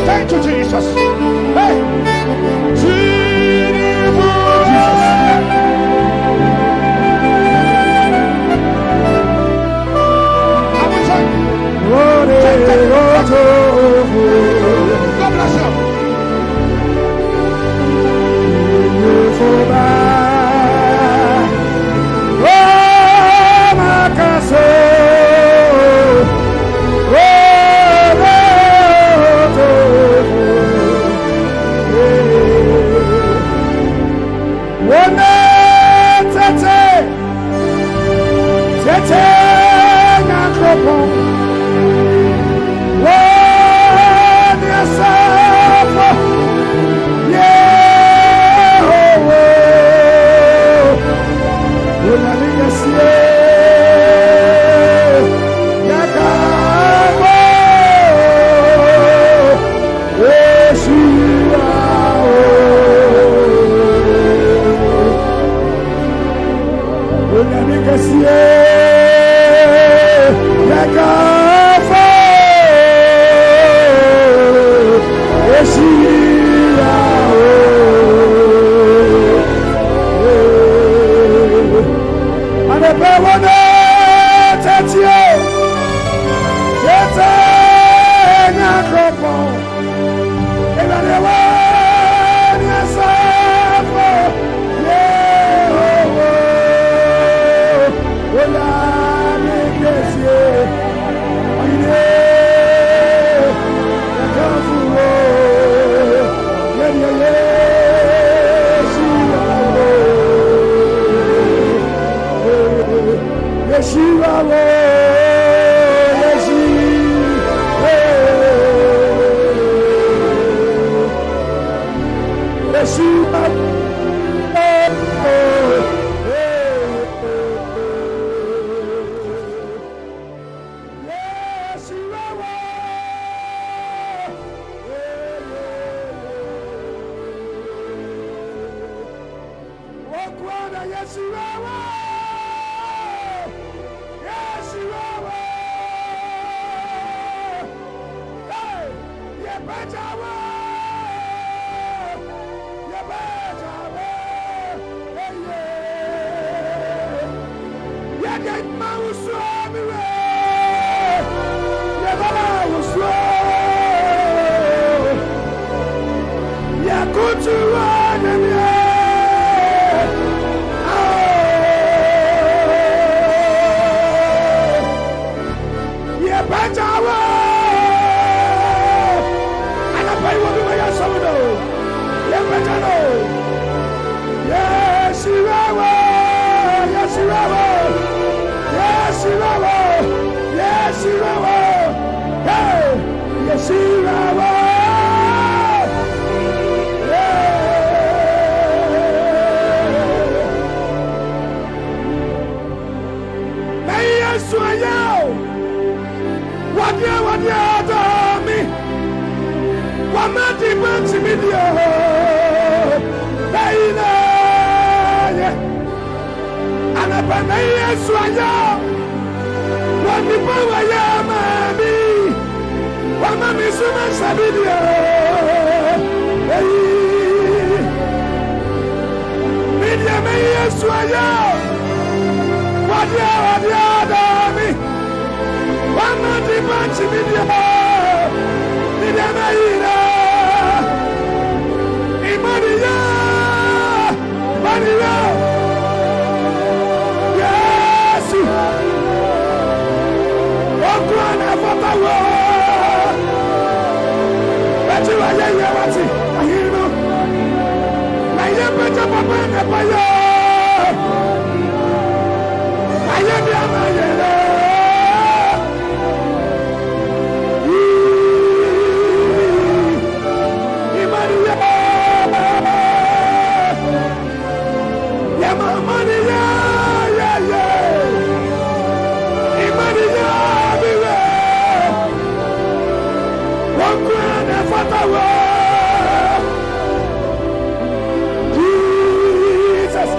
Thank you, Jesus. Hey, God bless you. Jesus.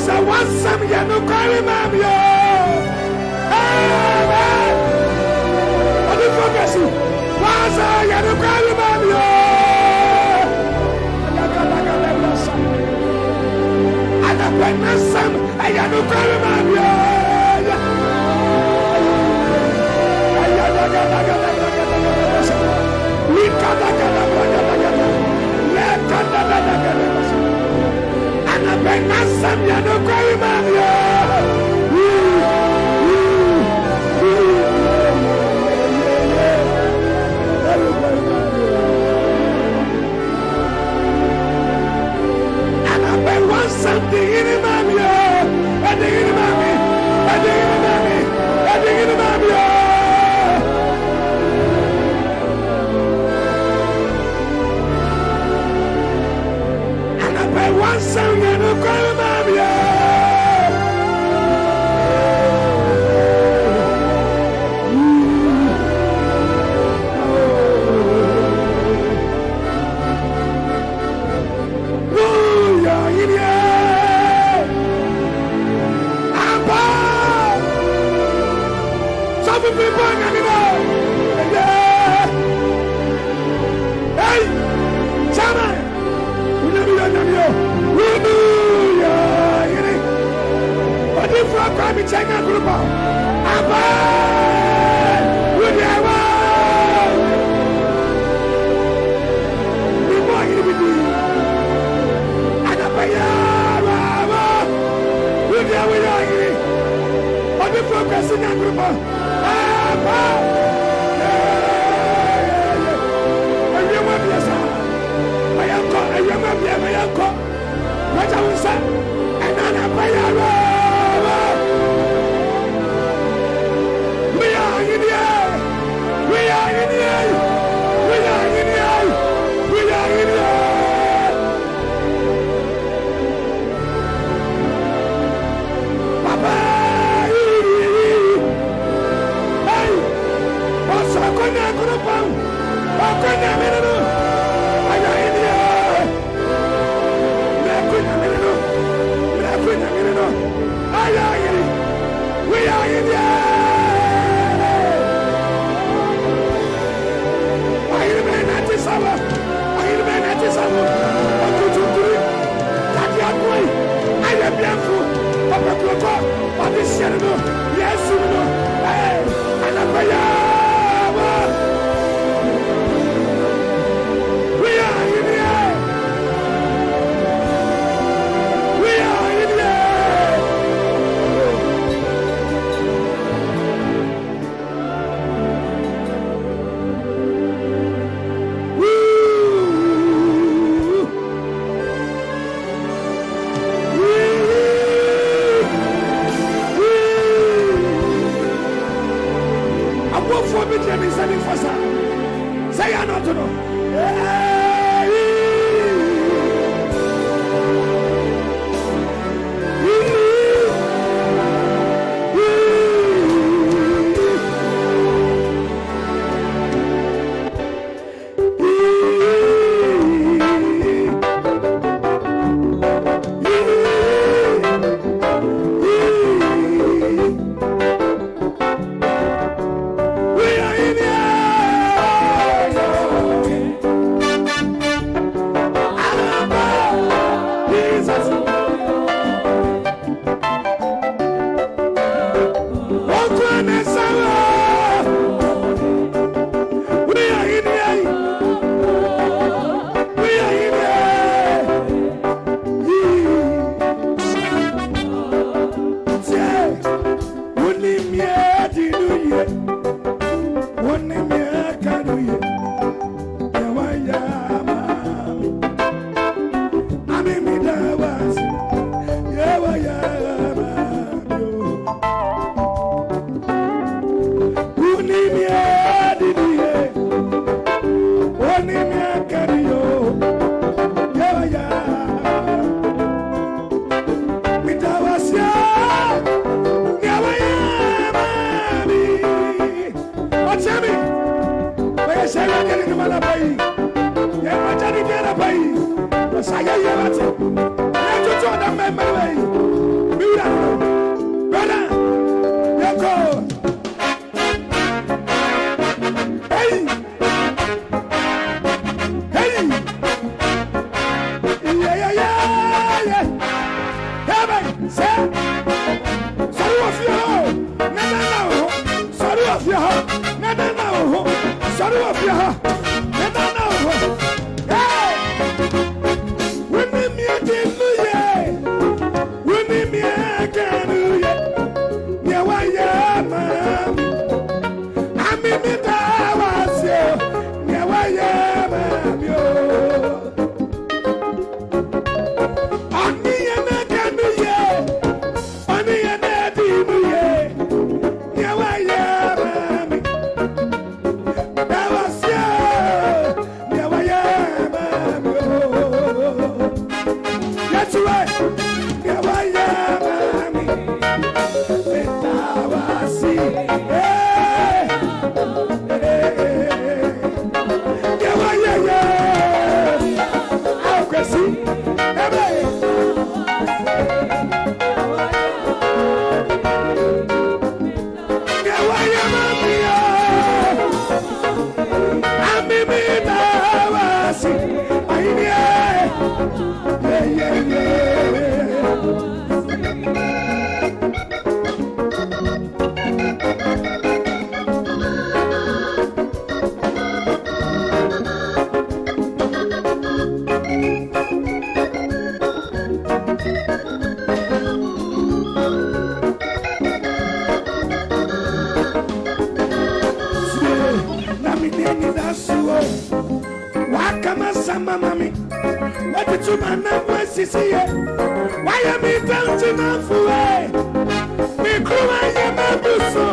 say one some you no carry mami yo. Amen. What the focus? One some you no carry mami yo. And the pregnant some you no carry mami yo. And the pregnant some you no carry mami yo. Something in the mommy, and the in the mommy, and the in the mommy, and the in the mommy. And I pay one song and a call mommy. Hey, Chama, what if I come and check out group? What I will say, and then I pay. We are in the air. We are in the air. We are in the air. We are in the air. Papa, hey, what's up? Go now, go now, go now, I am in the air. We are in the air. I remain at this hour. I remain at this hour. I go to do it. That's your way. I am beautiful. Papa Cloco. But this year, yes, you know. Hey, and I'm we are in the air. We are in the air. Say I not to know. Saya ya mati. Ya tutu ada member. Brother, you go. Hey, hey, yeah. Hey, say, sorry of your home. No. Sorry of your home. No. Sorry of your home. No. Hey, we need me again, we need me again, yeah, why, yeah, man. I'm in the house, yeah, why, yeah, man, yo. On me and again, yeah, on me and again, yeah, why, yeah, man. That was, yeah, why, yeah, man, yo. That's right. Yeah, why, yeah, man. That was, yeah, why, yeah. How can see? Yeah, why, yeah, man. I'm in the house. Mami, what did you man voice see? Why am I dancing on for? Me crew, I am a busso.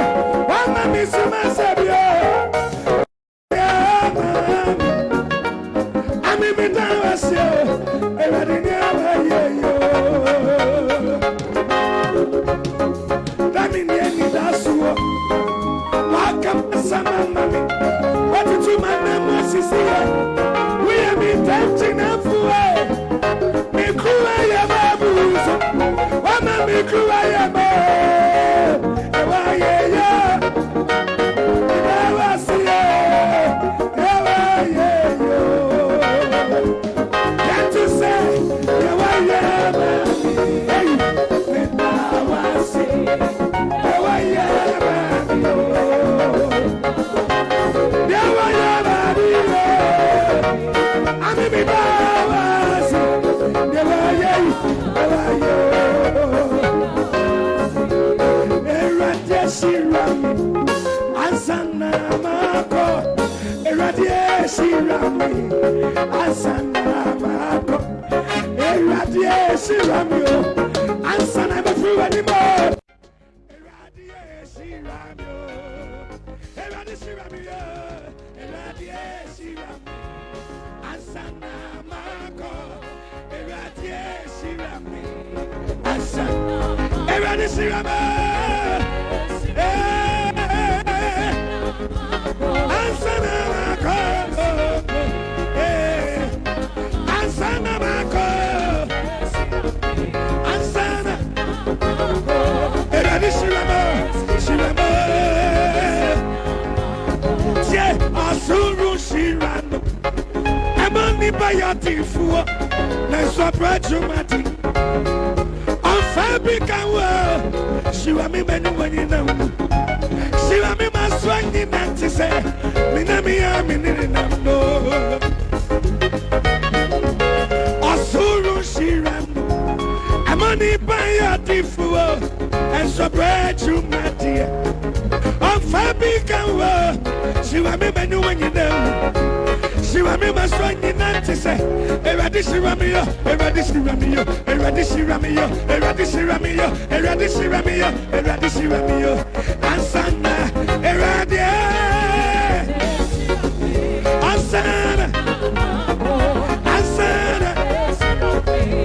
One man is a massabio. Yeah, man. I'm in the dance, yo. Everybody never hear you. That in the end, that's what. Welcome to Sama, Mami. What did you man voice see? Dancing up for me, crew, I am a booze. One man, me crew, I am a yeah. Never see never Got to say,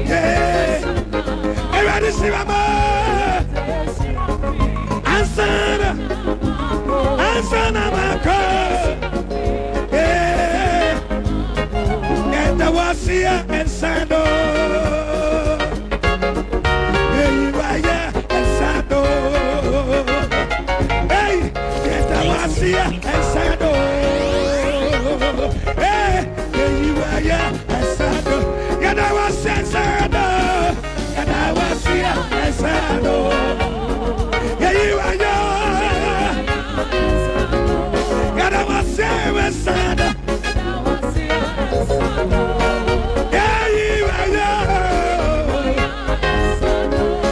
yeah, hey, never see and Sando. Yeah, you are, yeah. sensado. Yada wasia sensado. Yeah, you are yo. Yada wasia sensado. Yeah, you are yo.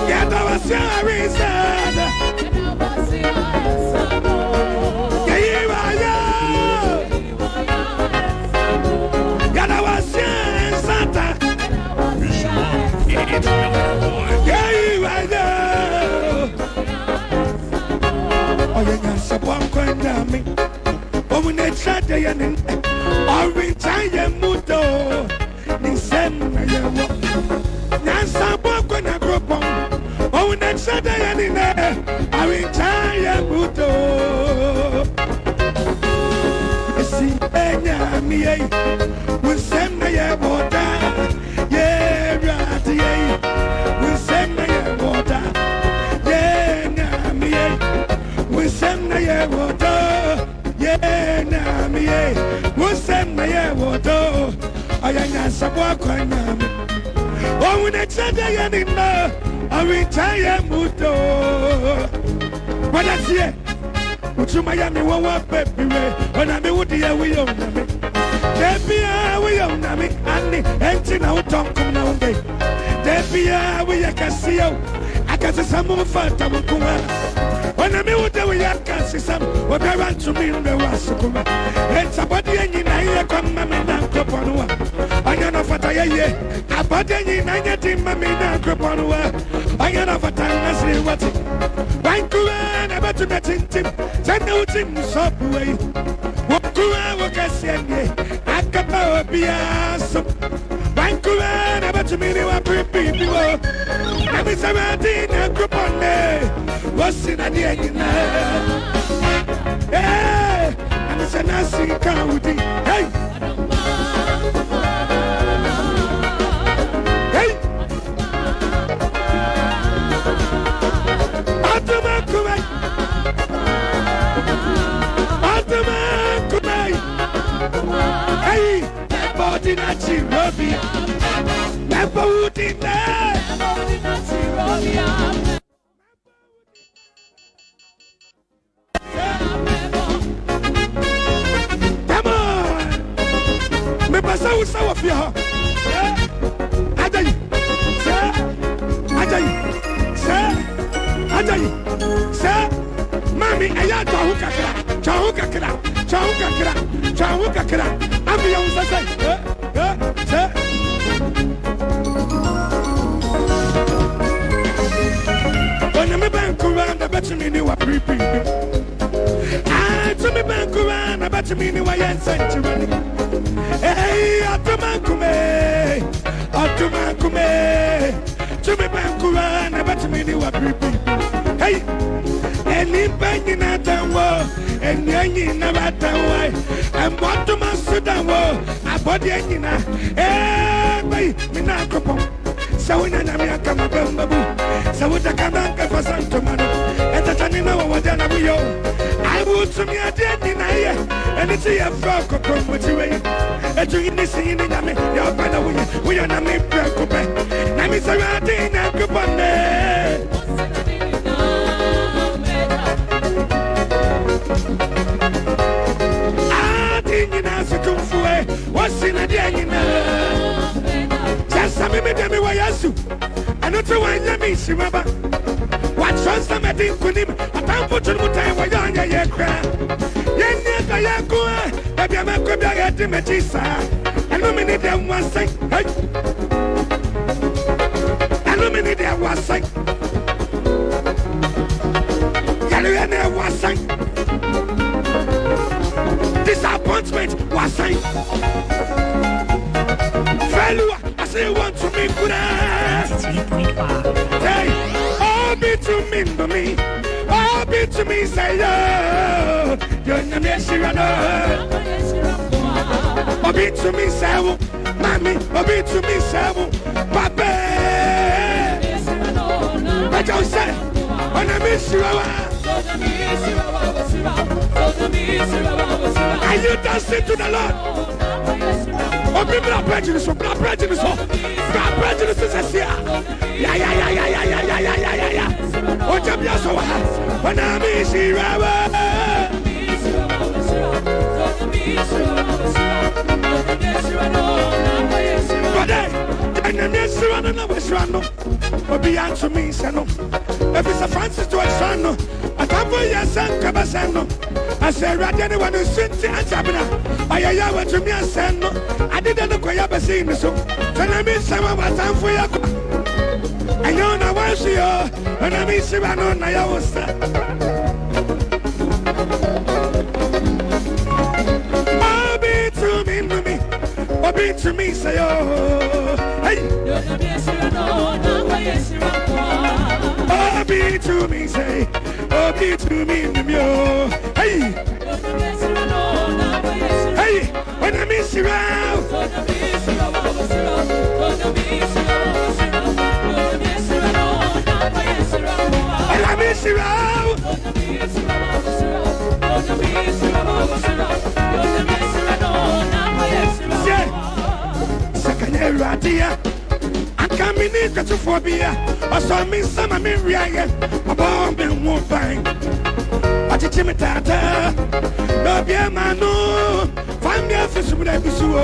Yada wasia sensado. Yeah, you are yo. Yada wasia sensado. Yeah, you are yo. Oh, you got someone going down me. Oh, when they try to get in, or retire muto. Nisem, you walk. Nansa, walk when I grow up. Oh, when they try to get in there, or retire muto. You see, me, we send me a water. Yeah, right, yeah. We send me a water. Yeah, me, we send me a water. Yeah, na me, we send me a water. I am someone crying. Oh, when it's a day and in I retire muto. What I say, but you Miami won't baby. When I'm with you, we own me. Baby, we own me. And empty now, don't come now. Baby, we can see you. I can see some more fun. When I'm with you, I can see some. What I want to me in the Wasukuma. And somebody in I come, Mamma, and Croponua. I got off at a year. I bought any 90 Mamma, and Croponua. I got off at a time. What's it? Vancouver, never to met in Tim. Send out him subway. What do I work as I can be a sub. Vancouver, never to me, they were pretty people. I'm 17 and group on there. What's in the end? Hey, I'm a Nasi County. Hey, hey, Automacubai, Automacubai. Hey, that body not Chirobia, that body there. Come on, me passa o céu afia. Ajayi, ajayi, ajayi, mami, aya jahu kakra, jahu kakra, jahu kakra, jahu kakra. Ami ya usasa, when me bank around, I bet you me wa creepy. I to me bank around, I bet you me wa yan century. Hey, Automacume, Automacume. To me bank around, I bet you me wa creepy. Hey, any bang in that war, and yang in that way, and what to my Sudan war, I bought yang in a hey, me not couple. So when I come up, so would I come back for some tomato? And the Tanina was done. I would to me a dead in a and it's a frog of promotion. And you in the scene in Yami, your brother, we are not made preoccupied. Now it's a rat in a coupon there. I think in a second for what's in a day in a Sami me demi wa yasu anoto wa nyami shimaba wa chonsa me din kunim atampo tunu mutai wa yanya ye kra yenye ta yako e bia me ko bia ga di me tisa eno me ni dem wa sai eno me ni dem wa sai yalu ene wa sai disappointment wa sai failure say want to me good. Hey, all be to me, all be to me, say yo. You're not me, Shirano. All be to me, say, Mommy, all be to me, say, Papa. But you say, when I miss you, are you dancing to the Lord? Oh, people are prejudice, black prejudice, black this is here. Yeah. What you be so hot? When I'm easy, be answer me, Sano. If it's a Francis to a son, a couple years, Cabasano. I said, anyone who's sitting and Sabina. I went to me and said, no, I didn't know what I seen. So, when I meet someone, what time for you? I know I was here, and I meet Sivano, I was there. Be to me, say, oh, hey, oh, be to me, say, oh, be to me, hey, hey, when I miss you out, when I miss you out, Radia, I come in it to phobia. I saw me some of me react. A bomb and won't bang. What did you mean, Tata? No, be man, no. Find me a fish with a bisu.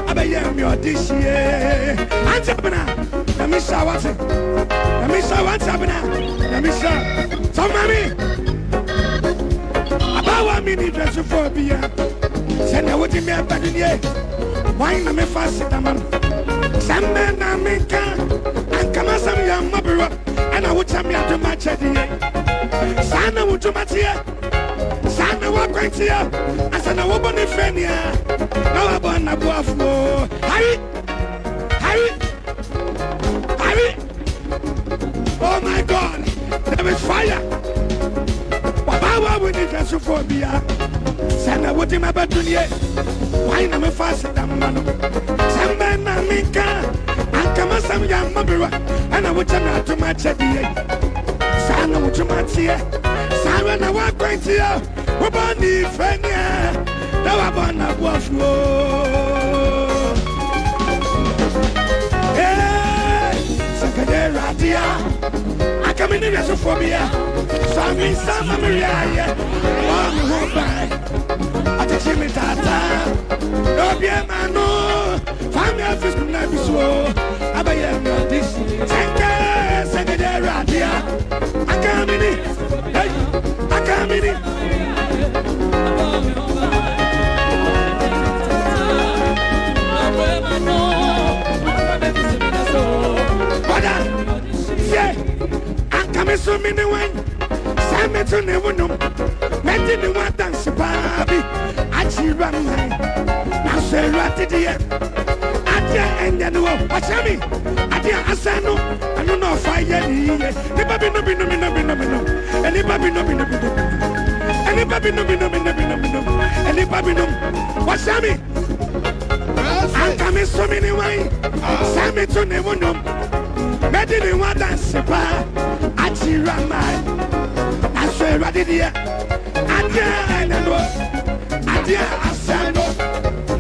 I be your this year. I'm Jabana. Let me show what's it. Let me show what's happening. Let me show. So, mommy, about 1 minute dress phobia. Send a what you mean back in here. Why not me fast it, man? Some men are making and come as some young mother, and I would tell me to match at the end. Sana would to match here. Sana walk right here. I said, I open the friend here. Now I'm on a buffalo. Harry! Oh my God! There is fire! Why would it have phobia? Sana would him about to yet. Why not me fast it, man? Some men are making and come as some young mother, and I would tell me to match at the end. Sana would you match here? Sana, I walk right here. We're born the friend here. Now I'm on a buffalo. Hey, Sakade Radia. I come in the phobia. Some in some of me, I just hear me, Tata. No, be a man, no. Find me a fish from that so. I buy you this. Sakade Radia. I come in it. Hey, I come in it. So many when Sammy to never know. Men didn't want dance, baby. I see run mine. Now say right to the end. Adia and the no, watch me. Adia Asano, I don't know fire. Anybody no. Anybody no. Watch me. I'm coming so many way. Sammy to never know. Men didn't want dance, baby. I swear I did here. Adia Asano.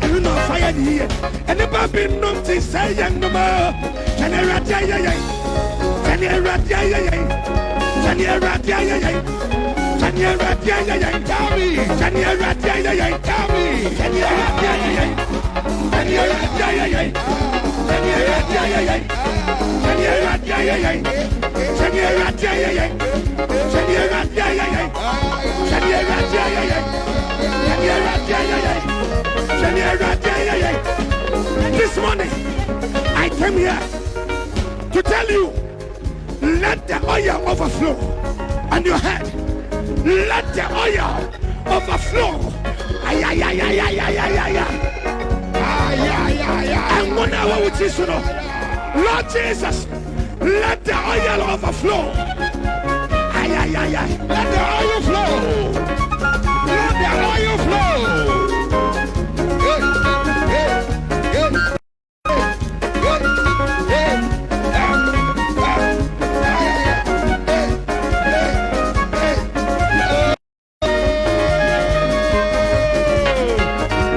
You know fire here. And the baby no to say young no more. Generate. This morning, I came here to tell you, let the oil overflow on your head. Let the oil overflow. And 1 hour with Jesus, Lord Jesus, let the oil overflow. Let the oil flow. Let the oil flow.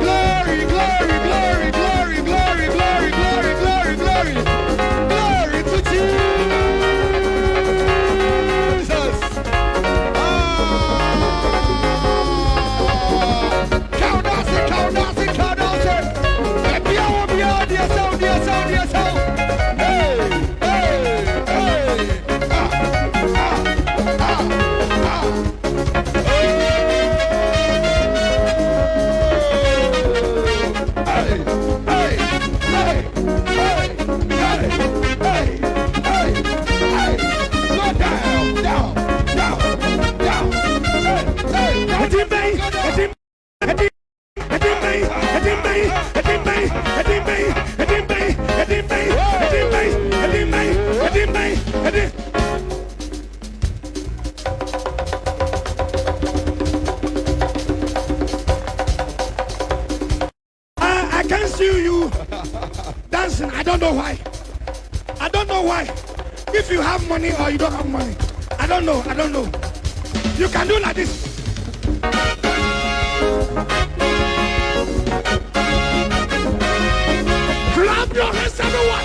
Glory, glory, glory, glory, glory, glory, glory, glory. know why. I don't know why. If you have money or you don't have money. I don't know. You can do like this. Clap your hands, everyone.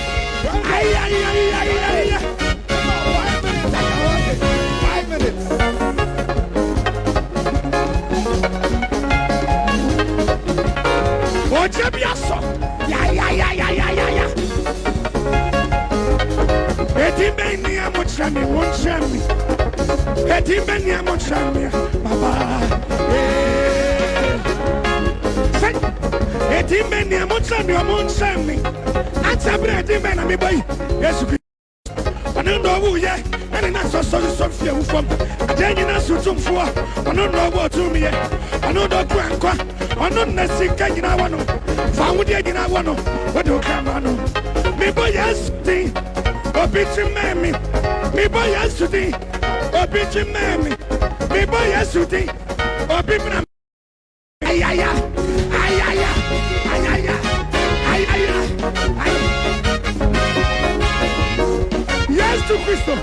Aye. 5 minutes. Oh, Jebiaso. Yeah. Edimenia mochami, Baba. Say, Edimenia mochami. Answer me, Edimena, me boy. Yes, I don't know who ya, and I'm so few from. I tell you not so for. I don't know what to me. I know the grandpa. I know nothing. I want to. Found it in I want to. What do come on? Me boy, yes, thing. Oh, bitch, mammy. Me boy, yes, today. Oh, bitch, mammy. Me boy, yes, today. Oh, bitch, ay. Yes, to Christo.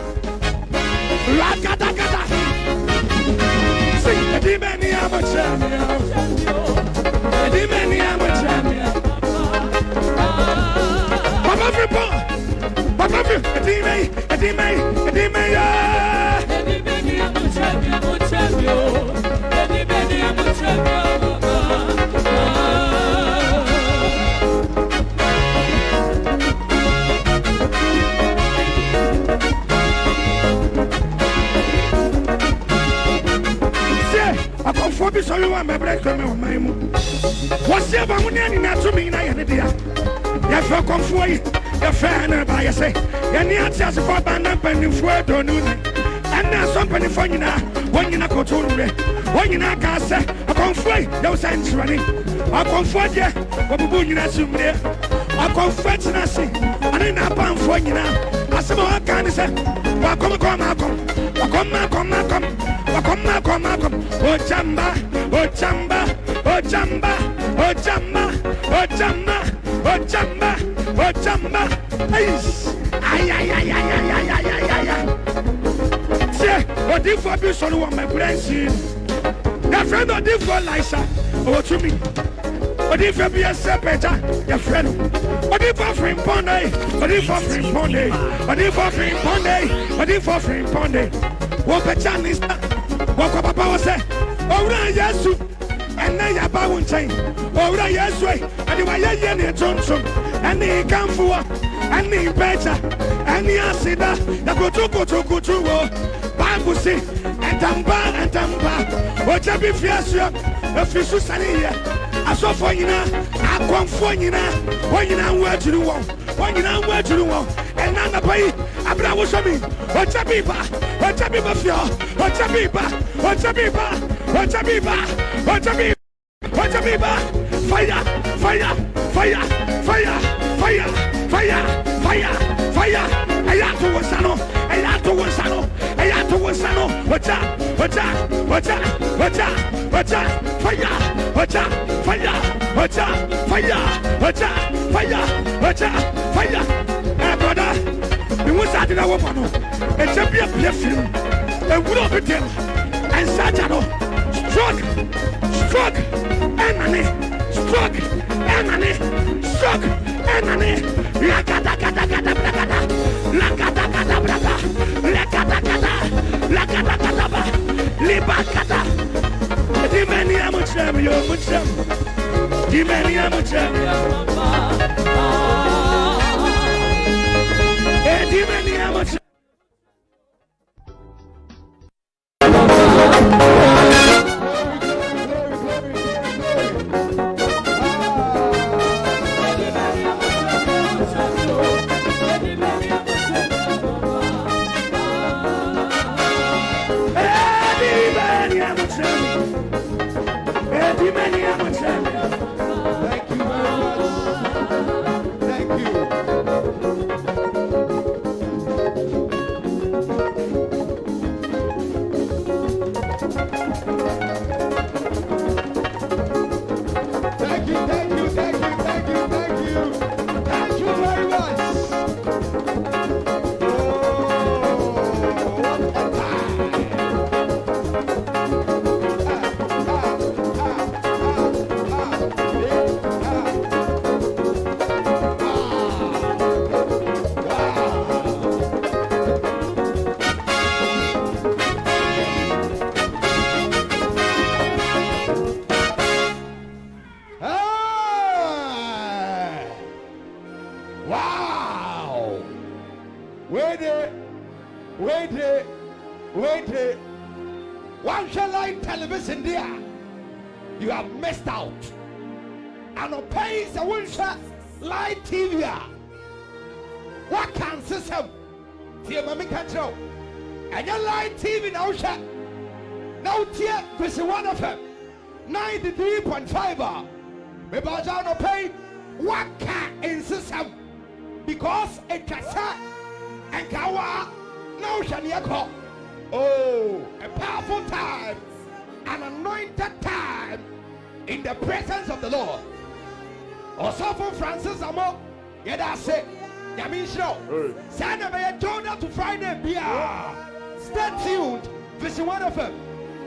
Gada. Sing, Edimeni, I'm a champion. Edimeni, I'm a champion. Papa, Edime, yeah. Edimeni, I'm a champion. Edimeni, I'm a champion. I come for this all my break on my moon. What's the one to me? I had it. You come for it. You're fan by you say. You're near just for banana for noon. And now somebody for you now. When you're not go to when you're not gas, I come for it. No sense running. I come for you. What will you assume there? I come for it. I say, I didn't have pound for you now. I said, what can I say? Come. Oh jamba. Say, what if I be so on my brain? Your friend or if for Lisa, or to me. What if I be a separator, your friend? What if I free Ponday? What if I free Ponday? What if I free Ponday? What if I free Ponday? What a Chinese? What Papa was say? Oh, yes, and then your bow chain. Oh, yes, way. And you are Yanny Johnson. And he come for and he better. And he acid that go to Bible say, and Tamba. What you be fierce, if you should stand here. I saw for you now. I come for you now. When you know where to do one. And now the pay. I was me. What you be back? What you be back? What you be back? Fire! I have to Wansano. Watch out! Fire! Hey, brother, we was at the weapon. It's a be a blessing. And we don't be them. And Sajano, stroke, enemy. Lakata, Libakata. Dimeni amuchem. Thank you very much. Wait there. One shall live television there. You have missed out. And on pays a one shot live TV. What can system? Dear Mammy Control. And your live TV now shot. Now tier VISION1 of them. 93.5. Maybe I don't pay. What can in system? Because it can say and Kawa now shall. Oh, a powerful time, an anointed time in the presence of the Lord. Also from Francis AMOAH, yet I say, Yamin show. Send a Jonah to Friday. Stay tuned. VISION1 of them.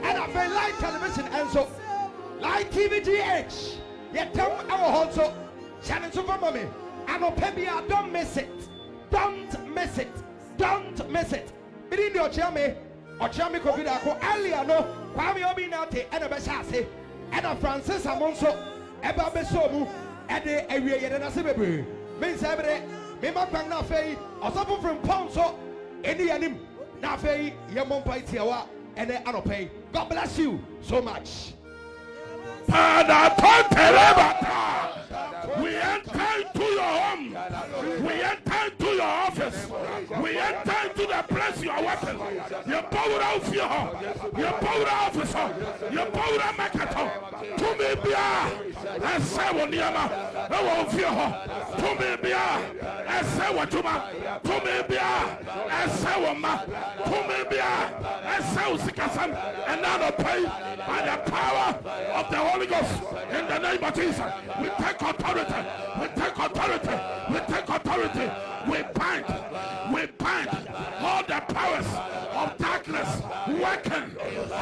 And I feel live television and so live TVGH. Yet tell our also. Shannon Super Mommy. And Opebia, don't miss it. Don't miss it. Don't miss it. Bidin your chame. Or chame Covid earlier no. Kwame Obi Nate and a Bashase. And a Francis Amonso. Eba Besomu. And the area and a Sibebu. Means every day. Mima Pangna Fay. Or something from Ponso. Any anim. Nafe Yamon Paitiawa. And then Anopay. God bless you so much. We enter into your home. We enter into your office. We enter into the place you are working. You power out your home. You power officer. You power marketer. To me be I say what Niama. I won't fear her. To me be I say what to ma. To me be I say what ma. To me be I say Usikasan. And now pay by the power of the Holy Ghost. In the name of Jesus, we take authority. We take authority. We take authority. We bind all the powers of darkness working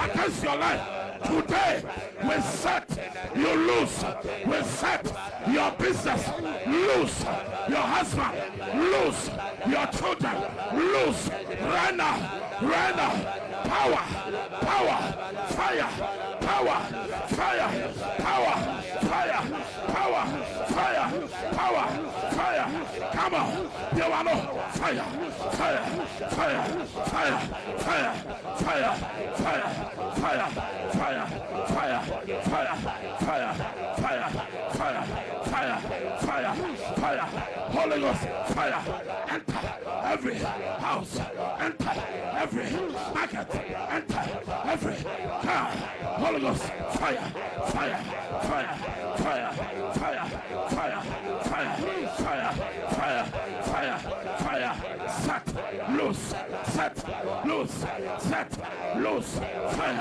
against your life. Today, we set you loose. We set your business loose. Your husband loose. Your children loose. Right now. Power, fire, power, fire. Come on, you are no fire. Holy Ghost, fire. Enter every house. Enter every market. Enter every car. Holy Ghost, fire. Set loose. Fire.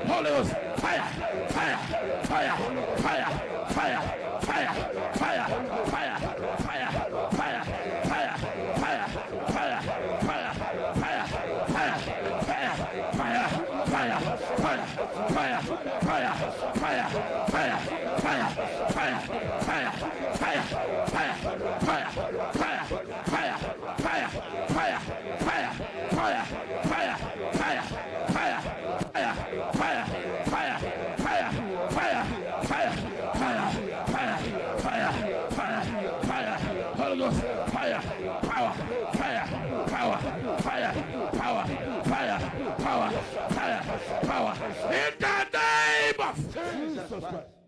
Holy Ghost, fire. Holy Ghost, fire, power, in the name of Jesus Christ.